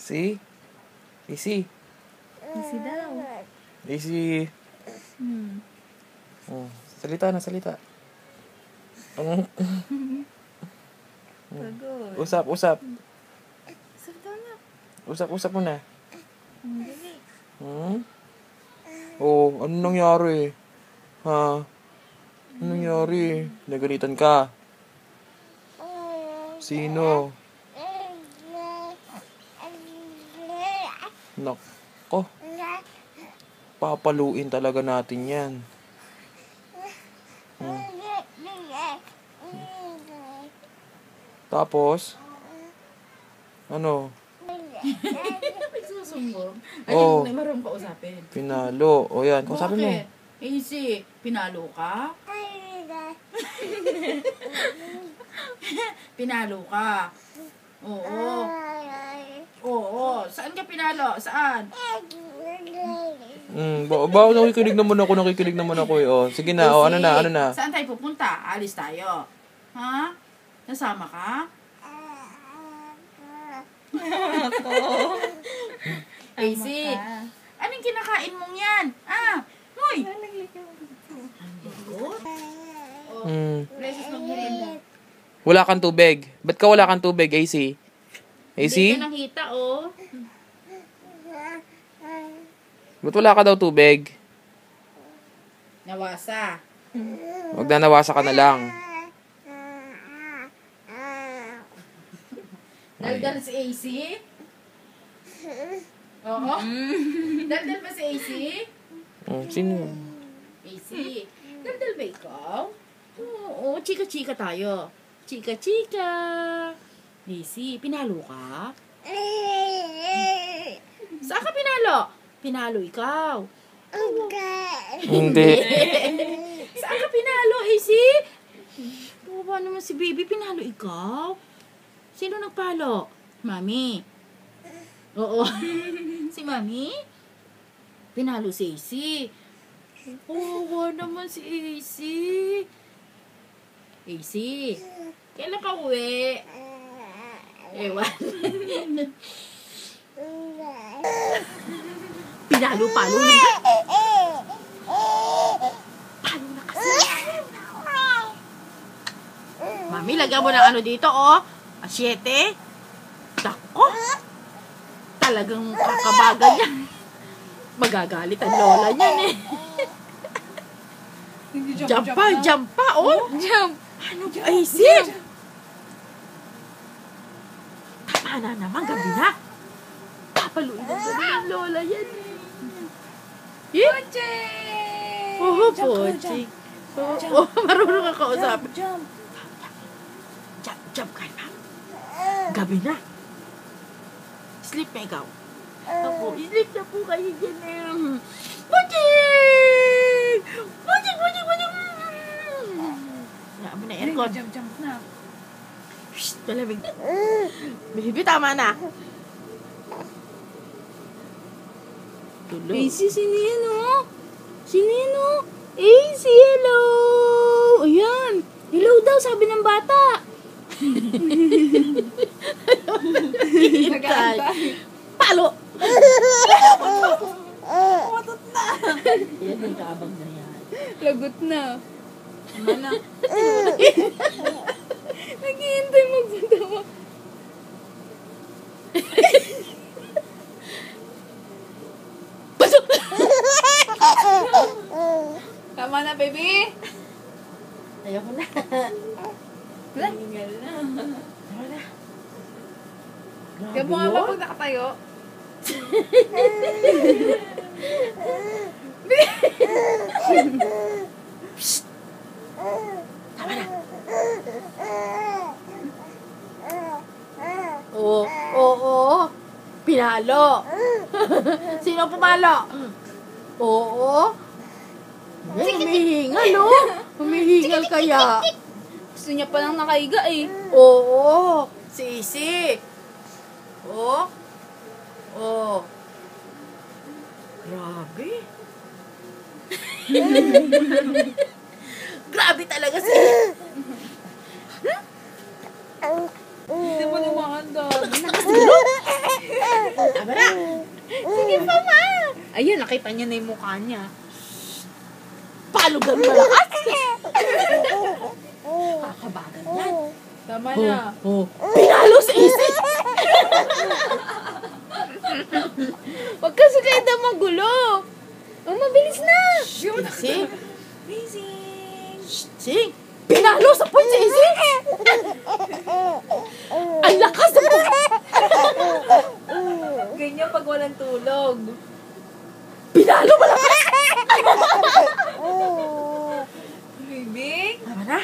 See? Easy. Easy daw. Easy. Oh, salita na, salita. Pagod. Usap, usap. Salita na. Usap, usap mo na. Dali. Oh, ano nangyari? Ha? Ano nangyari? Nagalitan ka? Sino? Nako. Papaluin talaga natin yan. Tapos? Ano? Nagsusumbong. Ay, Oh. may marunong ka usapin. Pinalo. O yan, kung sabi mo. Bakit? Easy. Pinalo ka? Pinalo ka? Oo. Oo. Saan ka pinalo? Saan? Bakit nakikinig naman ako eh. Oh, sige na, oh, ano na. Saan tayo pupunta? Alis tayo. Ha? Nasama ka? Easy. Anong kinakain mong yan? Hoy! Blesses magmerienda. Wala kang tubig. Ba't ka wala kang tubig, AC? AC? Hindi ka nakita, oh. Ba't wala ka daw tubig? Nawasa. Magnanawasa ka na lang. Daldal si AC? Oo. Daldal ba si AC? Sino? AC. Daldal ba ikaw? Oo, chika-chika tayo. Chika-chika. AC, pinalo ka? Saan ka pinalo? Pinalo ikaw. Hindi. Saan ka pinalo, AC? Baba naman si baby, pinalo ikaw? Sino nagpalo? Mami. Oo. Si Mami? Pinalo si AC. Oo, naman si AC. AC, kailan ka uwi? Ewan. Pinalo-palo lang ka. Palo na kasi. Mami, lagyan mo ng ano dito, oh. 7. Dako. Talagang kakabagan yan. Magagalit ang lola niyan eh. Jump pa, oh. Jump. Ano ba? Ay, Sim! Tama na naman, gabi na. Papaluin ang gabi ng lola yan. Poching! Oo, Poching. Oo, marunong ka kausapin. Jump. Jump ka na. Gabi na. Sleep na ikaw. Ako, sleep na po kayo dyan eh. Poching! Poching! Nga mo na aircon. Jump na. Shhh, malamig. Baby, tama na. Tulog. AC, sino yan, oh? Sino yan, oh? AC, hello! Ayan. Hello daw, sabi ng bata. Nag-aantay. Palo! Watot na. Yan yung kaabang na yan. Lagot na. Mana? Naghihintay magpunta. Pasok! Tama na, baby. Ayoko na. Hingal na. Ayoko na. Kaya mo nga ba pag nakatayo? Tama na. Oo. Pinalo. Sino pumalo? Oo. Humihingal, oh. Humihingal kaya. Gusto niya pa lang nakaiga eh. Oo. Sisi. Oo. Oo. Grabe. Grabe talaga si... Hindi mo naman. Ayun, nakita niya na yung mukha niya. Palo ganun malakas. Kakabagan yan. Tama na. Pinalo si Isi. Huwag kasi kayo daw magulo. Oh, mabilis na. Isi. Amazing. Sing. Pinalo sa point si Isi. Ang lakas ng Ganyan pag walang tulog. Pinalo malakas. Baby? Tama na.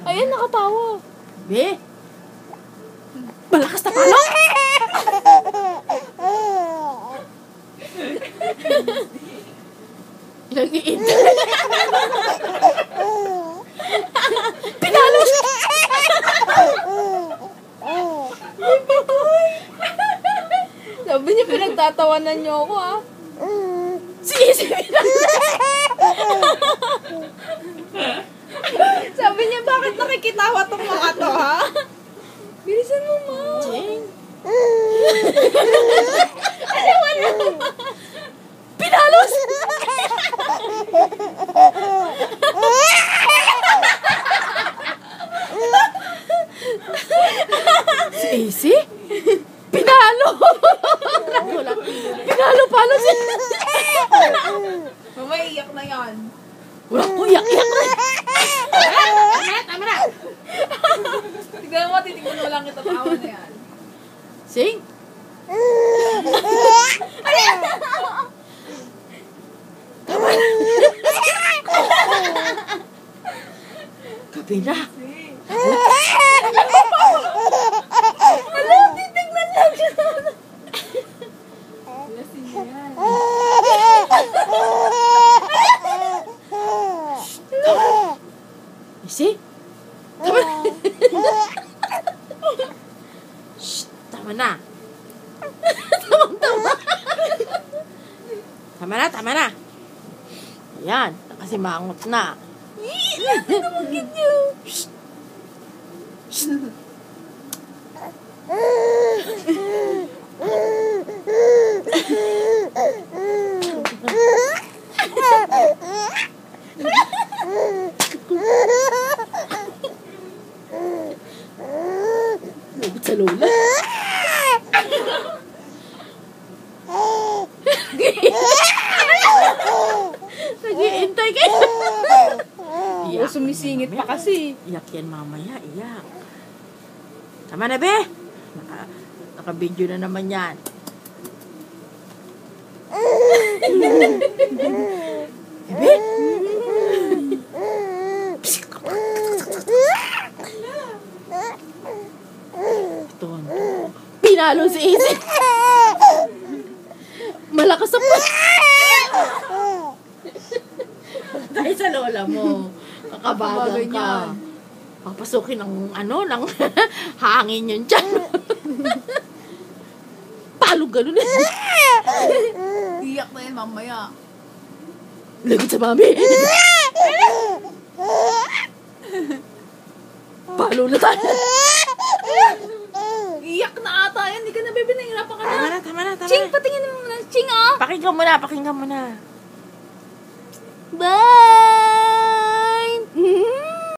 Ayun, nakatawa. Be. Malakas na palo. Nag-iintay. Pinalo siya. Sabi niya, pinagtatawanan niyo ako, ah. Si Isi pinalo. Sabi niya, bakit nakikitawa tong mga to, ha? Bilisan mo, ma. Jing. Pinalo siya. Si Isi? Pinalo! Pinalo palo siya. Mama, iyak na yan. Wala ko, iyak-iyak na. Tama na. Tignan mo, titignan mo lang kita tawa na yan. Sing. Kabila. Titignan lang siya. Lasing niya yan. Isi? Tama na. Shh, tama na. Tama. Tama na. Ayan, nakasimangot na. Shh. Shh. Lagot sa lola. Nag-iintay kayo. O, sumisingit pa kasi. Iyak yan mamaya, iyak. Tama na, be. Naka-video na naman yan. Bebe? Ito. Pinalo si Isi. Malakas sa pa. Dahil sa lola mo. Kakabagan ka. Papasukin ng ng hangin yun dyan. Palo ganun eh. Iyak na yan mamaya. Lagot sa mami. Palo na tayo. Iyak na ata yan. Hindi ka na, baby. Nahihirapan ka na. Tama na. Ching, patingin mo na. Ching, ah. Pakinggan mo na. Bye!